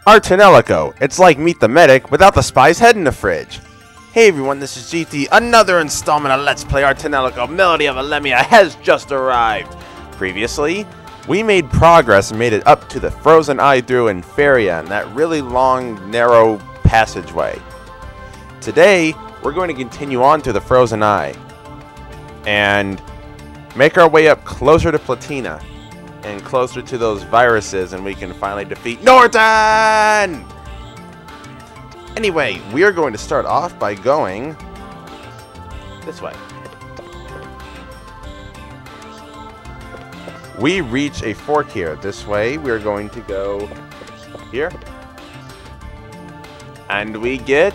Our tonelico. It's like Meet the Medic without the spy's head in the fridge. Hey everyone, this is GT. Another installment of Let's Play Our tonelico Melody of Alemia has just arrived. Previously, we made progress and made it up to the frozen eye through in Feria in that really long, narrow passageway. Today, we're going to continue on to the frozen eye and make our way up closer to Platina and closer to those viruses, and we can finally defeat Norton! Anyway, we are going to start off by going this way. We reach a fork here. This way, we're going to go here. And we get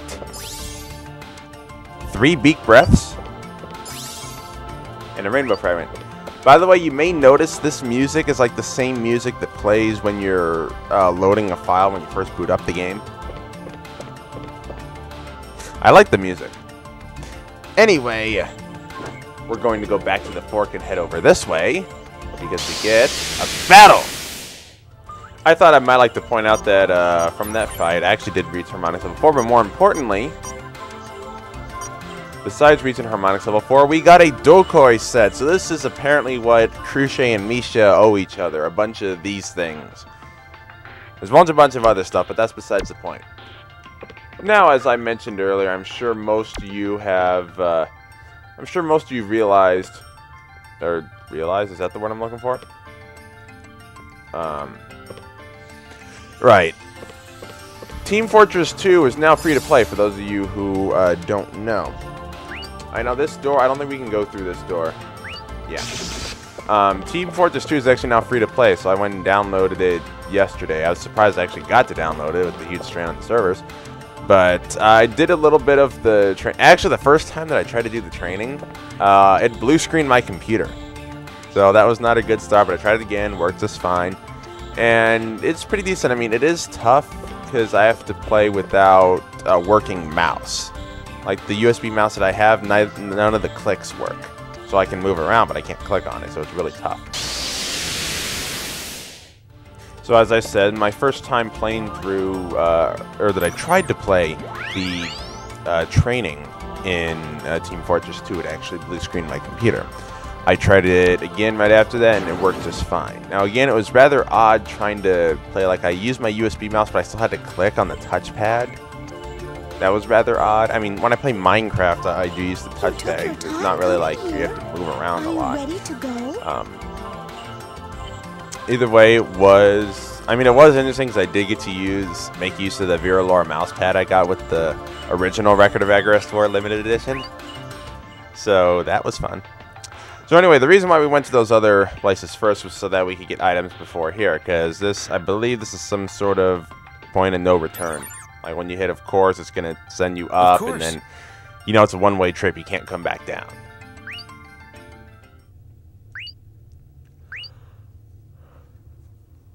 3 beak breaths and a rainbow fragment. By the way, you may notice this music is like the same music that plays when you're loading a file when you first boot up the game. I like the music. Anyway, we're going to go back to the fork and head over this way because we get a battle. I thought I might like to point out that from that fight, I actually did reach Harmonics level 4, but more importantly, besides reaching Harmonics level 4, we got a Dokoi set. So this is apparently what Cruce and Misha owe each other. A bunch of these things. There's a bunch of other stuff, but that's besides the point. Now, as I mentioned earlier, I'm sure most of you have... realized... Or realized? Is that the word I'm looking for? Right. Team Fortress 2 is now free to play, for those of you who don't know. I know this door, I don't think we can go through this door. Yeah. Team Fortress 2 is actually now free to play, so I went and downloaded it yesterday. I was surprised I actually got to download it with the huge strain on the servers. But I did a little bit of the actually, the first time that I tried to do the training, it blue screened my computer. So that was not a good start, but I tried it again, worked just fine. And it's pretty decent. I mean, it is tough because I have to play without a working mouse. Like the USB mouse that I have, none of the clicks work. So I can move around, but I can't click on it, so it's really tough. So as I said, my first time playing through, or that I tried to play the training in Team Fortress 2, it actually blue screened my computer. I tried it again right after that, and it worked just fine. Now again, it was rather odd trying to play, like I used my USB mouse, but I still had to click on the touchpad. That was rather odd. I mean, when I play Minecraft, I do use the touchpad. It's not really like you have to move around a lot. Ready to go? Either way, it was interesting because I did get to make use of the Viralore mouse pad I got with the original Record of Agarest 4 limited edition. So that was fun. So anyway, the reason why we went to those other places first was so that we could get items before here, because I believe this is some sort of point of no return. Like when you hit, of course, it's going to send you up, and then, you know, it's a one-way trip. You can't come back down.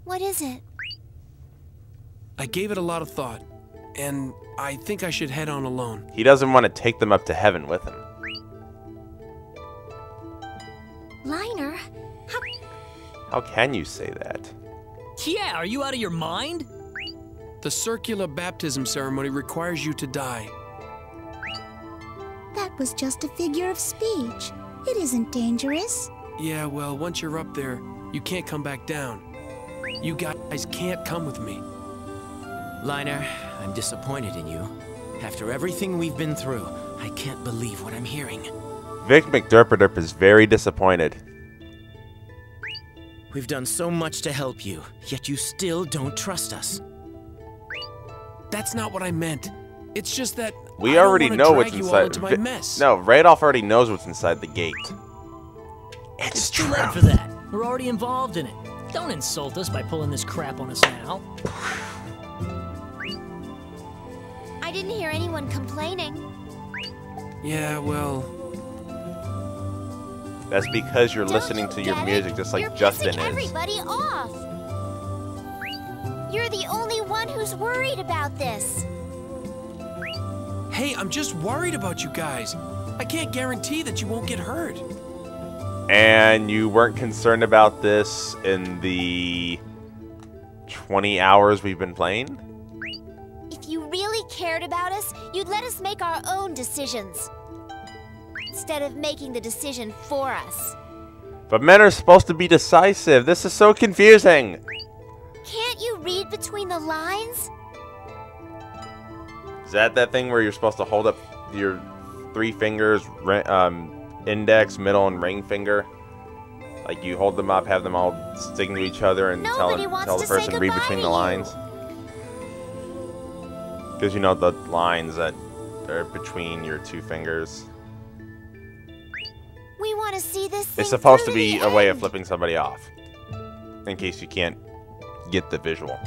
What is it? I gave it a lot of thought, and I think I should head on alone. He doesn't want to take them up to heaven with him. Liner, how can you say that? Yeah, are you out of your mind? The circular baptism ceremony requires you to die. that was just a figure of speech. It isn't dangerous. Yeah, well, once you're up there, you can't come back down. You guys can't come with me. Liner, I'm disappointed in you. After everything we've been through, I can't believe what I'm hearing. Vic McDerpaderp is very disappointed. We've done so much to help you, yet you still don't trust us. That's not what I meant. It's just that we already know what's inside. No, Radolf already knows what's inside the gate. It's too true. late for that. We're already involved in it. Don't insult us by pulling this crap on us now. I didn't hear anyone complaining. Yeah, well... That's because you're listening to your music just like Justin is. You're everybody off. You're the only one who's worried about this. Hey, I'm just worried about you guys. I can't guarantee that you won't get hurt. And you weren't concerned about this in the 20 hours we've been playing? cared about us, you'd let us make our own decisions. Instead of making the decision for us. But men are supposed to be decisive. This is so confusing. Can't you read between the lines? Is that thing where you're supposed to hold up your 3 fingers, index, middle, and ring finger? Like you hold them up, have them all sticking to each other, and tell the person read between the lines? Because you know the lines that are between your 2 fingers. We want to see this thing It's supposed to through be the a way of end. flipping somebody off. In case you can't get the visual.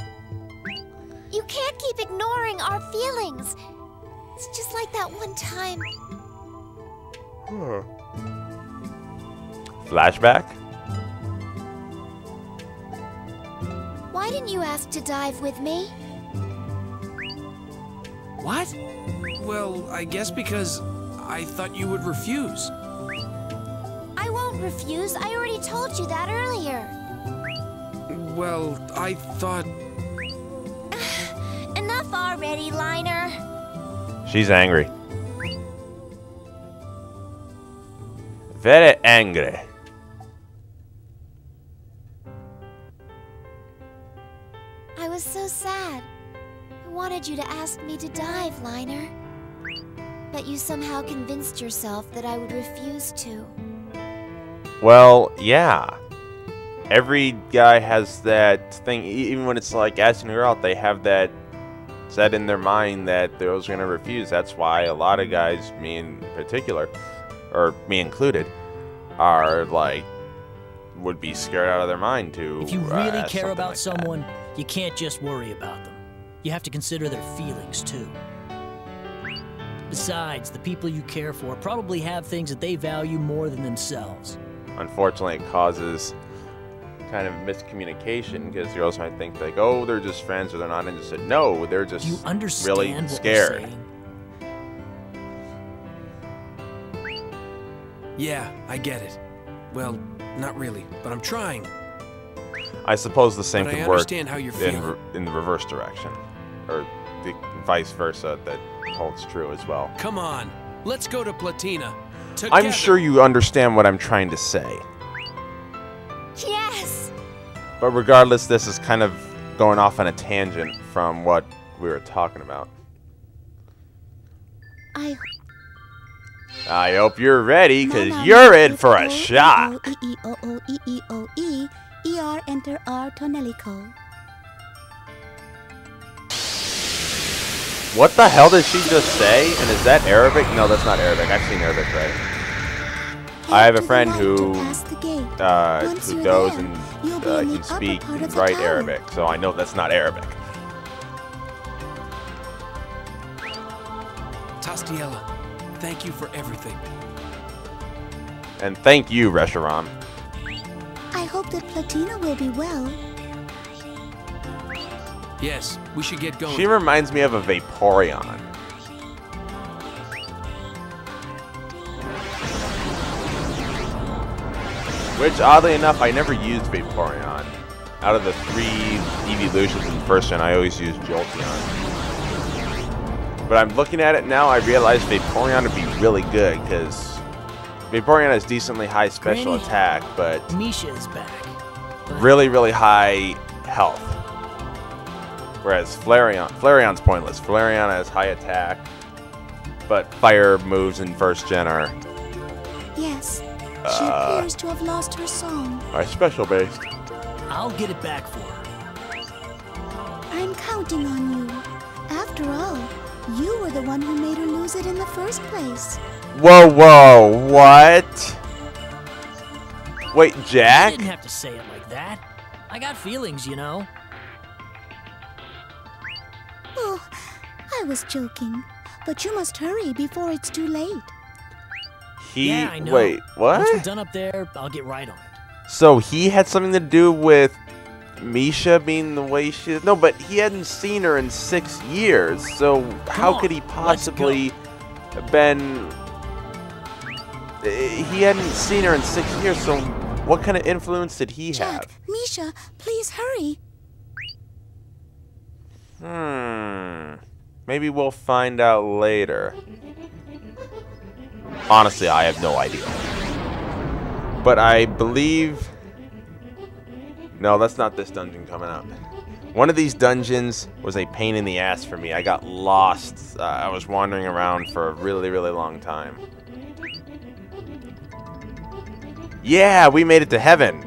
You can't keep ignoring our feelings. It's just like that one time. Flashback? Why didn't you ask to dive with me? What? Well, I guess because I thought you would refuse. I won't refuse. I already told you that earlier. Well, I thought... Enough already, Liner. She's angry. Very angry. I was so sad. I wanted you to ask me to dive, Liner. But you somehow convinced yourself that I would refuse to. Well, yeah. Every guy has that thing, even when it's like asking a girl out, they have that set in their mind that they're always going to refuse. That's why a lot of guys, me in particular, or me included, are like, would be scared out of their mind to If you really ask care something about like someone, you can't just worry about them. You have to consider their feelings, too. Besides, the people you care for probably have things that they value more than themselves. that. Unfortunately, it causes kind of miscommunication because girls might think like, oh, they're just friends or they're not interested. No, they're just Do you understand really what scared. we're saying? Yeah, I get it. Well, not really, but I'm trying. I suppose the same But I could work understand how you're feeling. in the reverse direction, or the vice versa. That holds true as well. Come on, let's go to Platina. Together. I'm sure you understand what I'm trying to say. Yes! But regardless, this is kind of going off on a tangent from what we were talking about. I hope you're ready, because you're in for a shock. E-R, enter R, tonelico. What the hell did she just say? And is that Arabic? No, that's not Arabic. I've seen Arabic, right? I have a friend who goes and can speak and write Arabic, so I know that's not Arabic. Tastiella, thank you for everything. And thank you, Reshiram. I hope that Platina will be well. Yes, we should get going. She reminds me of a Vaporeon. Which, oddly enough, I never used Vaporeon. Out of the 3 evolutions in first gen, I always used Jolteon. But I'm looking at it now, I realize Vaporeon would be really good, because Vaporeon has decently high special Granny, attack, but Misha is back. But really, really high health. Whereas Flareon's pointless. Flareon has high attack, but fire moves in first gen are Yes, she appears to have lost her song. special based. I'll get it back for her. I'm counting on you. After all, you were the one who made her lose it in the first place. Whoa, whoa, what? Wait, You Jack? didn't have to say it like that. I got feelings, you know. Oh, I was joking. But you must hurry before it's too late. Yeah, I know. Wait, Once we're what? done up there, I'll get right on it. So he had something to do with Misha being the way she is? No, but he hadn't seen her in 6 years, so how on, could he let's possibly been... He hadn't seen her in 6 years, so what kind of influence did he Jack, have? Misha, please hurry. Maybe we'll find out later. Honestly, I have no idea. But I believe... No, that's not this dungeon coming up. One of these dungeons was a pain in the ass for me. I got lost. I was wandering around for a really, really long time. Yeah, we made it to heaven.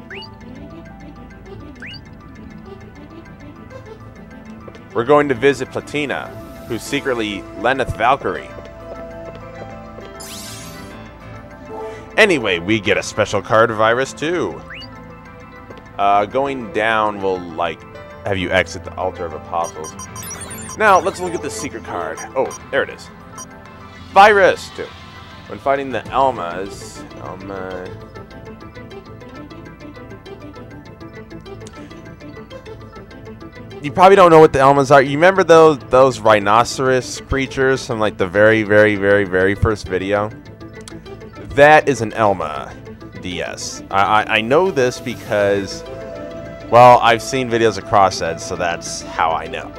We're going to visit Platina, who's secretly Lenneth Valkyrie. Anyway, we get a special card virus too. Going down will, like, have you exit the Altar of Apostles. Now, let's look at the secret card. Oh, there it is. Virus 2. When fighting the Elmas... You probably don't know what the Elmas are. You remember those rhinoceros creatures from, like, the very, very, very, very first video? That is an Elma DS. I know this because, well, I've seen videos of Crossheads, so that's how I know.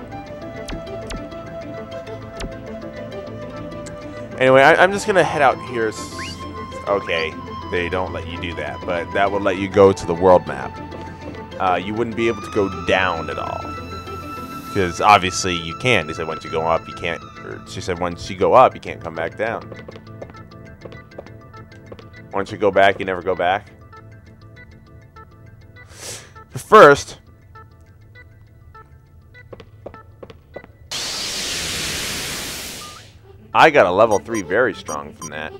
Anyway, I'm just going to head out here. Okay, they don't let you do that, but that would let you go to the world map. You wouldn't be able to go down at all. Because obviously you can't. They said once you go up, you can't. Or she said once you go up, you can't come back down. Once you go back, you never go back. But first, I got a level 3 very strong from that.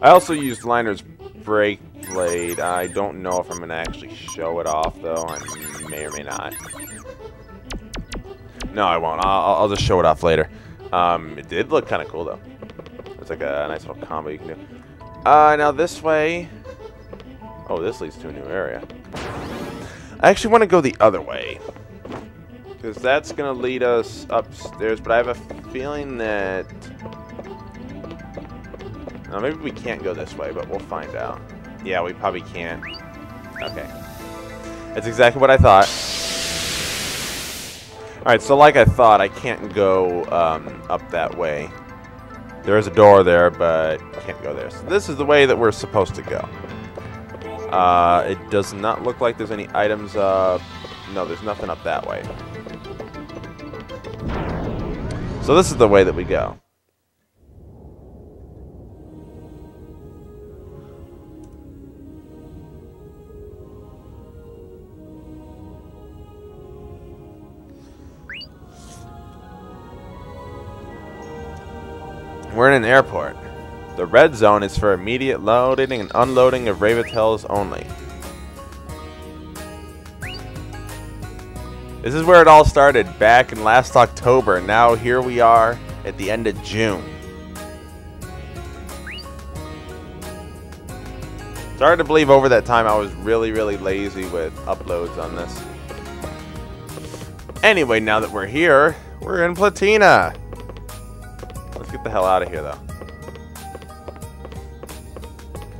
I also used Liner's Break Blade. I don't know if I'm going to actually show it off, though. I may or may not. No, I won't. I'll just show it off later. It did look kind of cool, though. It's like a nice little combo you can do. Now this way... Oh, this leads to a new area. I actually want to go the other way. Because that's going to lead us upstairs, but I have a feeling that... Now, maybe we can't go this way, but we'll find out. Yeah, we probably can't. Okay. That's exactly what I thought. Alright, so like I thought, I can't go up that way. There is a door there, but can't go there. So this is the way that we're supposed to go. It does not look like there's any items up. No, there's nothing up that way. So this is the way that we go. We're in an airport. The red zone is for immediate loading and unloading of Ravitels only. This is where it all started, back in last October. Now here we are at the end of June. It's hard to believe over that time I was really, really lazy with uploads on this. Anyway, now that we're here, we're in Platina. Let's get the hell out of here, though.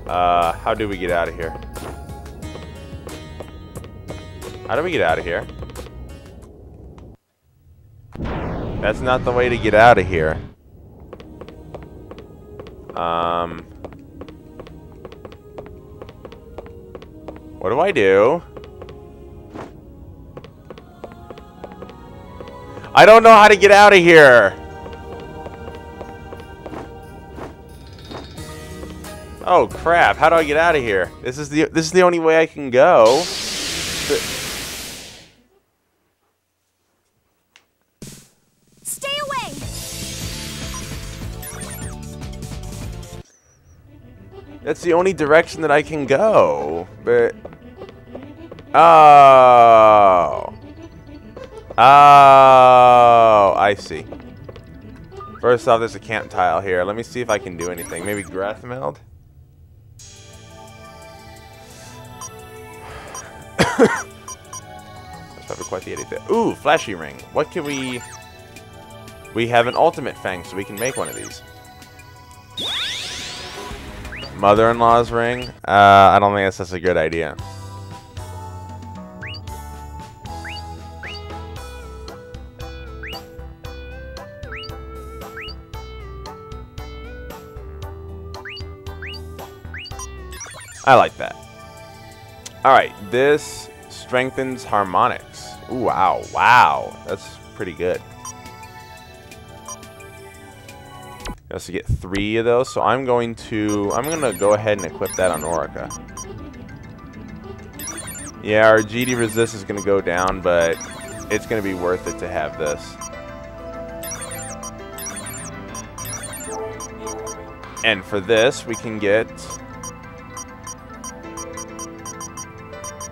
How do we get out of here? How do we get out of here? That's not the way to get out of here. What do I do? I don't know how to get out of here. Oh crap, how do I get out of here? This is the only way I can go. Stay away. That's the only direction that I can go. But oh, I see. First off, there's a camp tile here. Let me see if I can do anything. Maybe Grath Meld? That's probably quite the idiot. Ooh, flashy ring. What can we... We have an ultimate fang, so we can make one of these. Mother-in-law's ring? I don't think that's a good idea. I like that. Alright, this strengthens harmonics. Ooh, wow, wow. That's pretty good. You also get 3 of those, so I'm gonna go ahead and equip that on Orica. Yeah, our GD resist is gonna go down, but it's gonna be worth it to have this. And for this, we can get...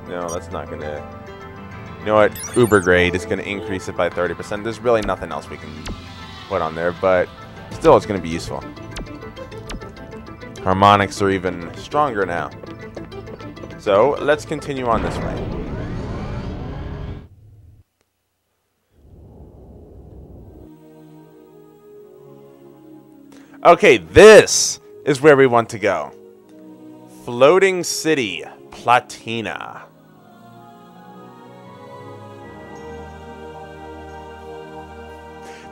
No, that's not gonna... You know what? Uber grade is gonna increase it by 30%. There's really nothing else we can put on there, but still, it's gonna be useful. Harmonics are even stronger now. So, let's continue on this way. Okay, this is where we want to go. Floating City, Platina.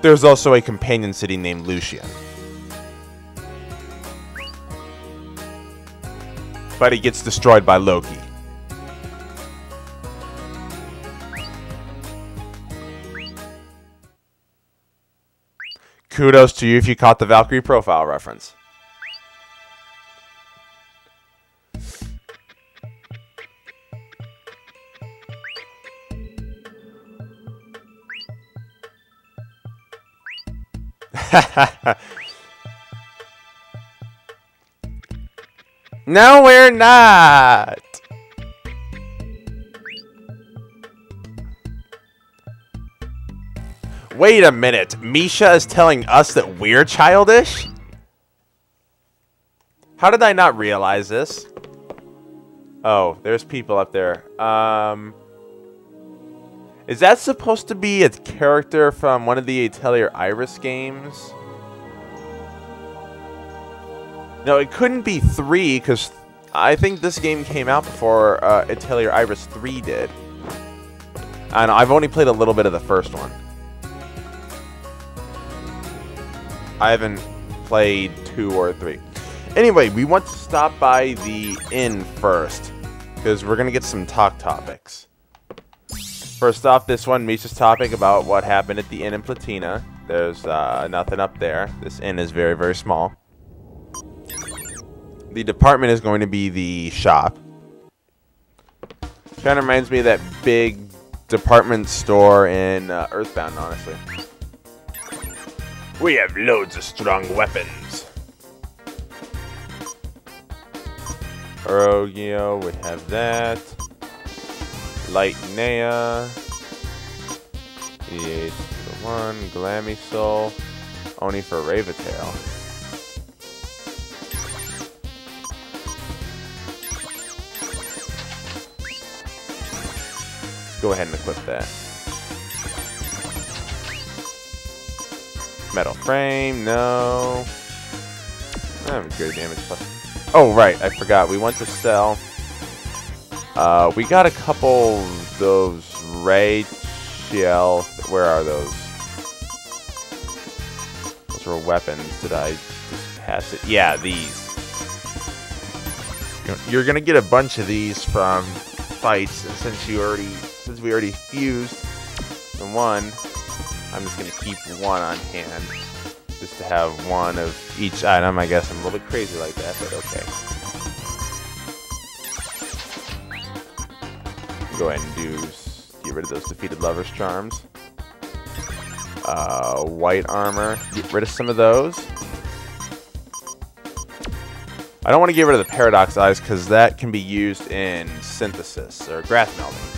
There's also a companion city named Lucia. But he gets destroyed by Loki. Kudos to you if you caught the Valkyrie profile reference. No, we're not. Wait a minute. Misha is telling us that we're childish? How did I not realize this? Oh, there's people up there. Is that supposed to be a character from one of the Atelier Iris games? No, it couldn't be 3, because I think this game came out before Atelier Iris 3 did. And I've only played a little bit of the first one. I haven't played 2 or 3. Anyway, we want to stop by the inn first, because we're going to get some talk topics. First off, this one, Misha's topic about what happened at the inn in Platina. There's nothing up there. This inn is very, very small. The department is going to be the shop. Kind of reminds me of that big department store in Earthbound, honestly. We have loads of strong weapons. Orogio, we have that. Light Nea. EH1, Glamisol. Only for Ravatail. Go ahead and equip that. Metal frame, no. I have good damage plus. Oh, right, I forgot. We want to sell. We got a couple of those Rachel. Where are those? Those were weapons. Did I just pass it? Yeah, these. You're gonna get a bunch of these from fights, and since we already fused the one, I'm just gonna keep one on hand, just to have one of each item. I guess I'm a little bit crazy like that, but okay. Go ahead and get rid of those defeated lovers charms. White armor, get rid of some of those. I don't want to get rid of the paradox eyes because that can be used in synthesis or graph melding.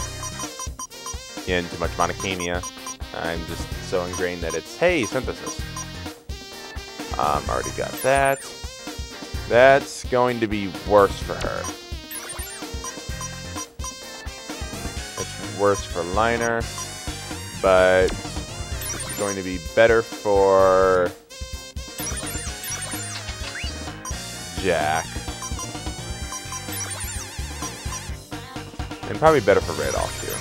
Again, too much monocamia. I'm just so ingrained that it's, hey, synthesis. Already got that. That's going to be worse for her. It's worse for Liner, but it's going to be better for Jack. And probably better for Radolf too.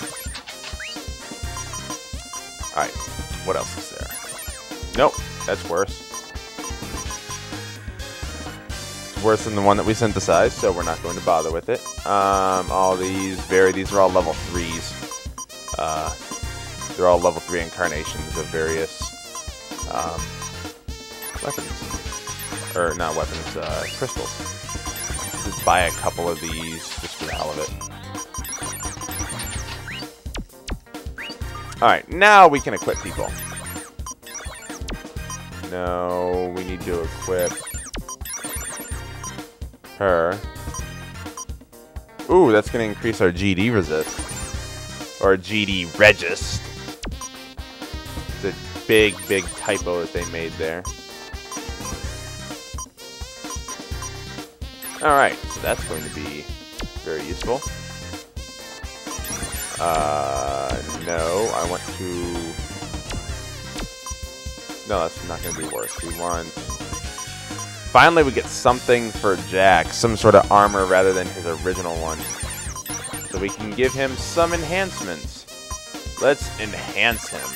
Alright, what else is there? Nope, that's worse. worse than the one that we synthesized, so we're not going to bother with it. All these are all level 3s. They're all level 3 incarnations of various weapons. Or not weapons, crystals. Just buy a couple of these just for the hell of it. Alright, now we can equip people. No, we need to equip her. Ooh, that's going to increase our GD resist. Or GD regist. It's a big, big typo that they made there. Alright, so that's going to be very useful. No, I want to... No, that's not going to be worse. We want... Finally, we get something for Jack. Some sort of armor rather than his original one. So we can give him some enhancements. Let's enhance him.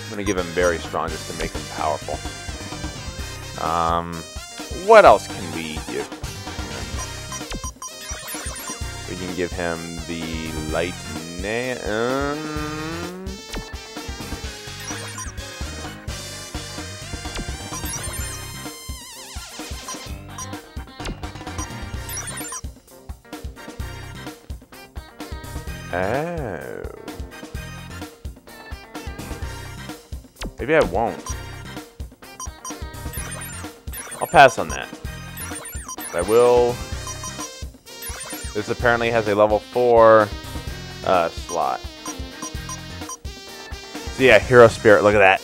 I'm going to give him very strong just to make him powerful. What else can we give him? We can give him the light... Oh. Maybe I won't. I'll pass on that. I will... This apparently has a level 4 slot. So yeah, Hero Spirit, look at that.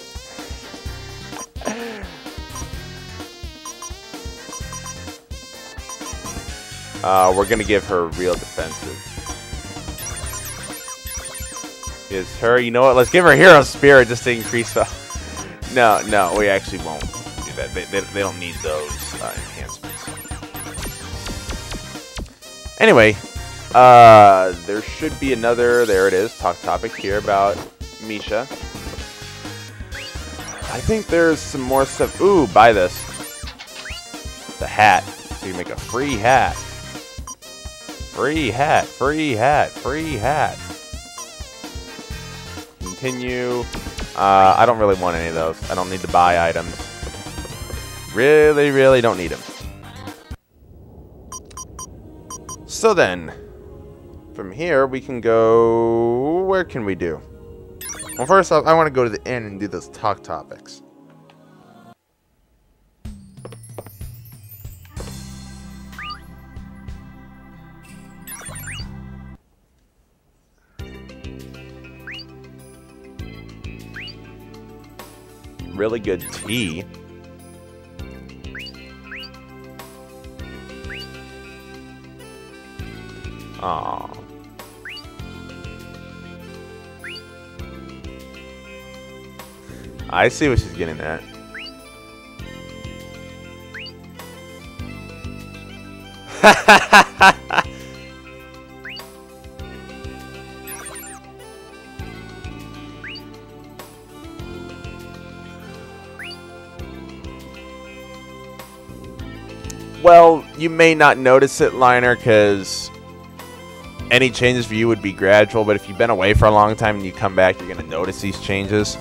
We're gonna give her real defensive. Is her, you know what, let's give her Hero Spirit just to increase the... No, we actually won't do that. They don't need those enhancements. Anyway, there should be another, there it is, talk topic here about Misha. I think there's some more stuff. Ooh, buy this. It's a hat. So you make a free hat. Free hat, free hat, free hat. Continue. I don't really want any of those. I don't need to buy items. Really, really don't need them. So then, from here we can go... Where can we do? Well, first off, I want to go to the inn and do those talk topics. Really good tea. Aww. I see what she's getting at. Well, you may not notice it, Liner, because any changes for you would be gradual, but if you've been away for a long time and you come back, you're going to notice these changes.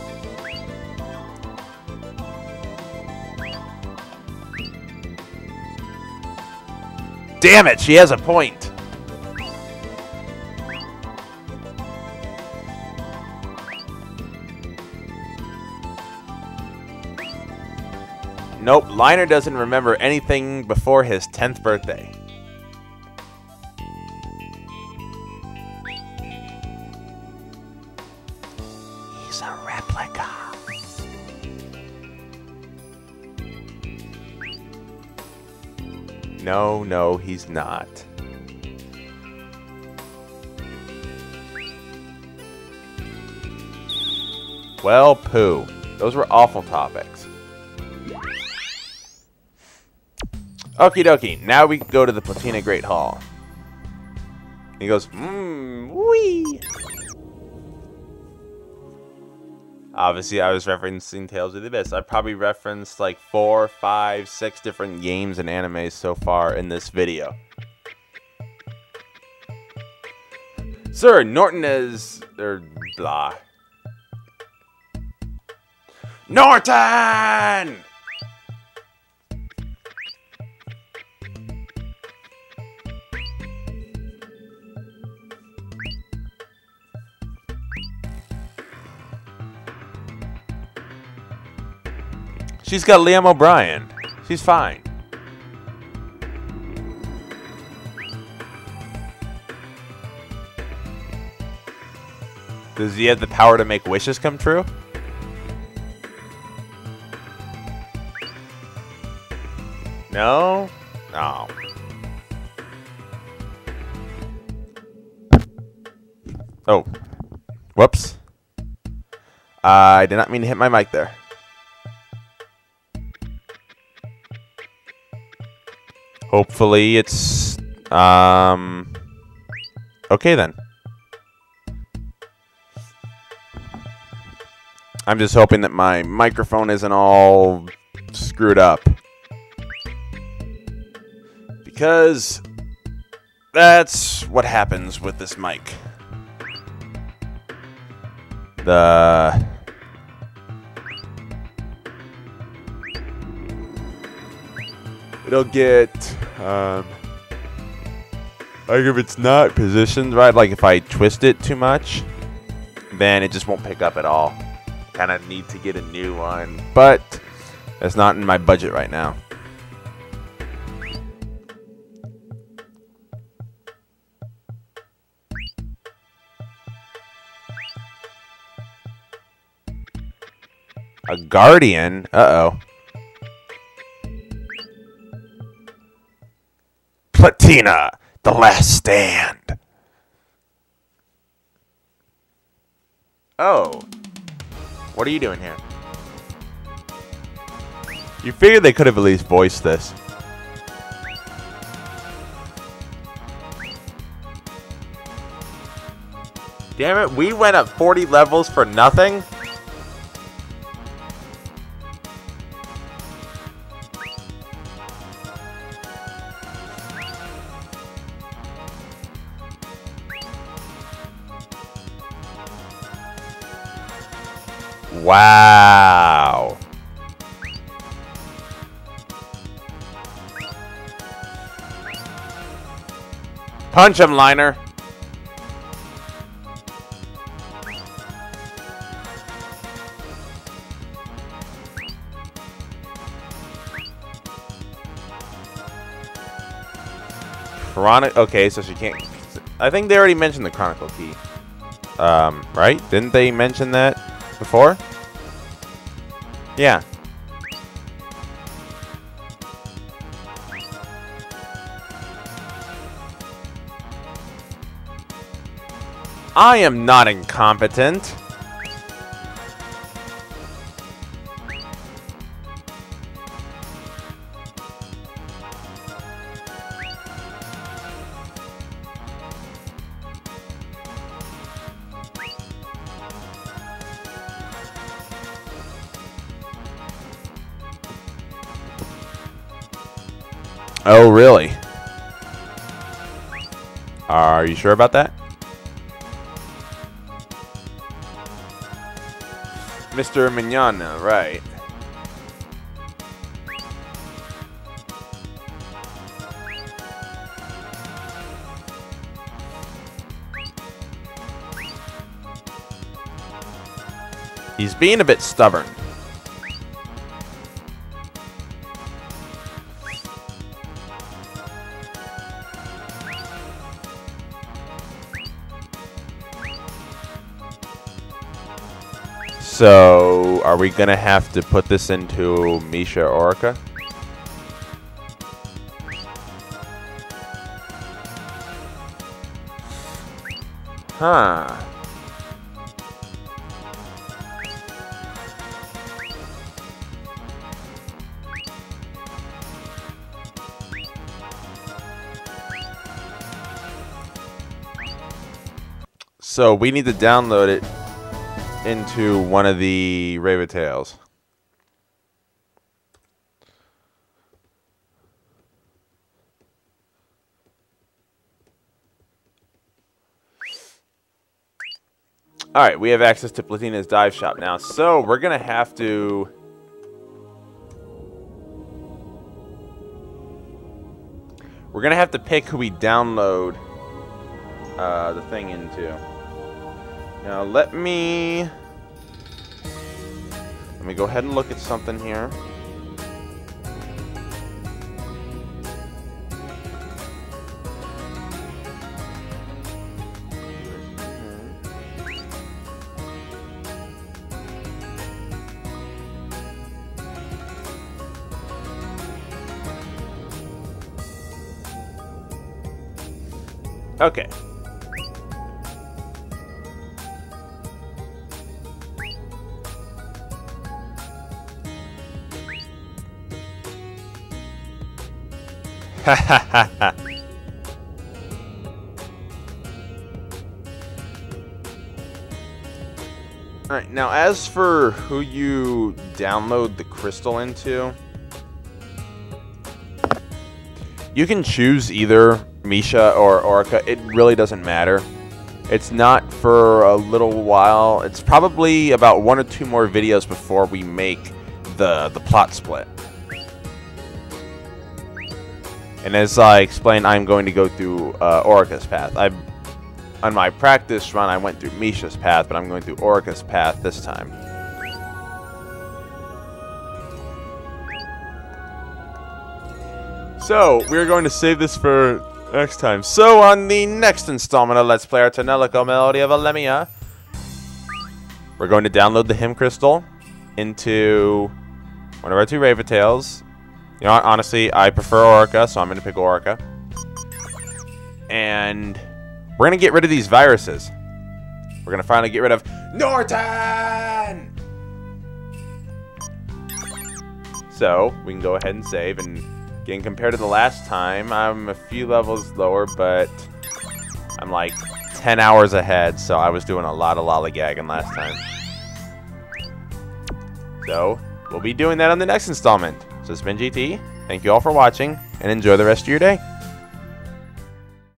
Damn it, she has a point. Nope, Liner doesn't remember anything before his 10th birthday. He's a replica. No, he's not. Well, poo. Those were awful topics. Okie dokie, now we go to the Platina Great Hall. He goes, wee. Obviously, I was referencing Tales of the Abyss. I probably referenced like 4, 5, 6 different games and animes so far in this video. Sir, Norton is... blah. Norton! She's got Liam O'Brien. She's fine. Does he have the power to make wishes come true? No? No. Oh. Whoops. I did not mean to hit my mic there. Hopefully it's okay then. I'm just hoping that my microphone isn't all screwed up. Because that's what happens with this mic. It'll get, like if it's not positioned right, like if I twist it too much, then it just won't pick up at all. Kind of need to get a new one, but it's not in my budget right now. A guardian? Uh-oh. Platina, the last stand. Oh. What are you doing here? You figured they could have at least voiced this. Damn it, we went up 40 levels for nothing? Wow. Punch him, Liner. Okay, so she can't... I think they already mentioned the Chronicle Key. Right? Didn't they mention that before? Yeah. I am not incompetent. Oh, really? Are you sure about that? Mr. Mignana, right. He's being a bit stubborn. So, are we gonna have to put this into Misha Orica? Huh. So, we need to download it into one of the Raven Tails. Alright, we have access to Platina's dive shop now, so we're going to have to... We're going to have to pick who we download the thing into. Now, let me go ahead and look at something here. Okay. Ha ha ha ha. Alright, now as for who you download the crystal into, you can choose either Misha or Orca. It really doesn't matter. It's not for a little while. It's probably about 1 or 2 more videos before we make the plot split. And as I explained, I'm going to go through Orca's path. On my practice run, I went through Misha's path, but I'm going through Orca's path this time. So, we're going to save this for next time. So, on the next installment of Let's Play our tonelico Melody of Alemia, we're going to download the Hymn Crystal into one of our 2 Raven Tails. You know what, honestly, I prefer Orca, so I'm going to pick Orca. And we're going to get rid of these viruses. We're going to finally get rid of Norton! So, we can go ahead and save, and again, compared to the last time, I'm a few levels lower, but I'm like 10 hours ahead, so I was doing a lot of lollygagging last time. So, we'll be doing that on the next installment. So, it's been GT. Thank you all for watching, and enjoy the rest of your day.